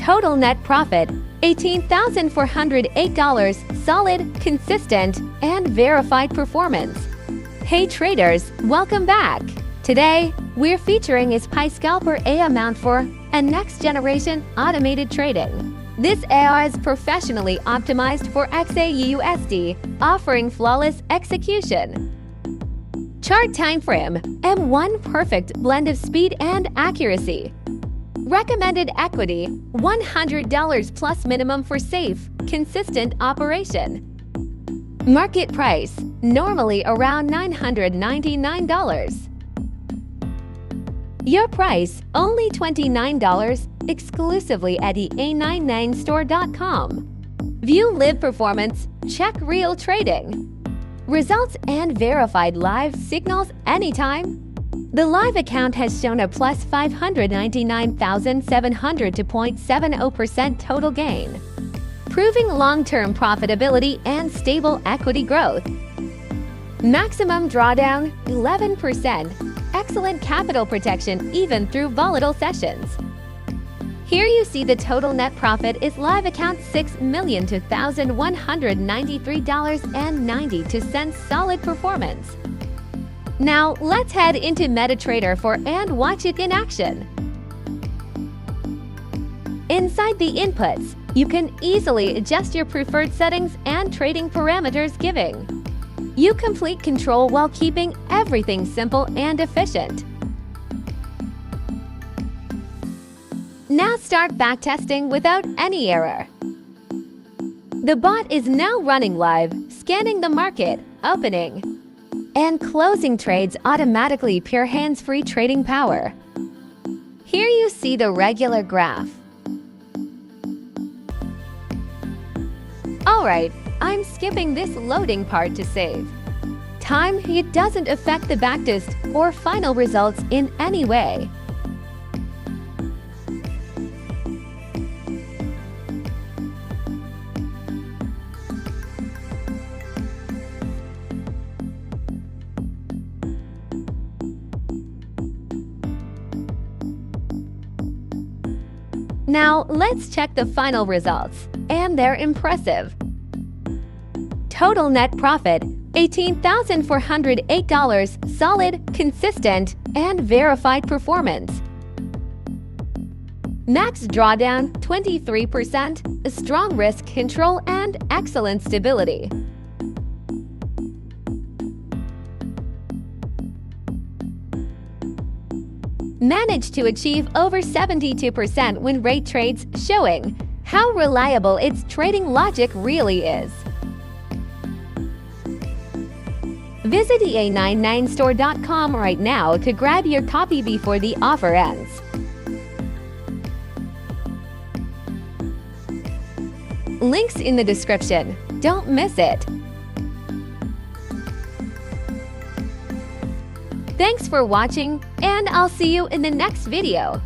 Total net profit, $18,408, solid, consistent, and verified performance. Hey traders, welcome back! Today, we're featuring is PI Scalper EA MT4, a next-generation automated trading. This AI is professionally optimized for XAUUSD, offering flawless execution. Chart time frame, M1 perfect blend of speed and accuracy. Recommended equity, $100 plus minimum for safe, consistent operation. Market price, normally around $999. Your price, only $29, exclusively at EA99store.com. View live performance, check real trading. Results and verified live signals anytime. The live account has shown a plus 599,700 to 0.70% total gain, proving long-term profitability and stable equity growth. Maximum drawdown, 11%. Excellent capital protection even through volatile sessions. Here you see the total net profit is live account $6,002,193.92 solid performance. Now let's head into MetaTrader 4 and watch it in action. Inside the inputs, you can easily adjust your preferred settings and trading parameters giving. You complete control while keeping everything simple and efficient. Now start backtesting without any error. The bot is now running live, scanning the market, opening, and closing trades automatically pure hands-free trading power. Here you see the regular graph. Alright, I'm skipping this loading part to save time. It doesn't affect the backtest or final results in any way. Now let's check the final results, and they're impressive. Total net profit, $18,408, solid, consistent, and verified performance. Max drawdown, 23%, a strong risk control, and excellent stability. Managed to achieve over 72% win rate trades, showing how reliable its trading logic really is. Visit EA99store.com right now to grab your copy before the offer ends. Links in the description. Don't miss it. Thanks for watching, and I'll see you in the next video.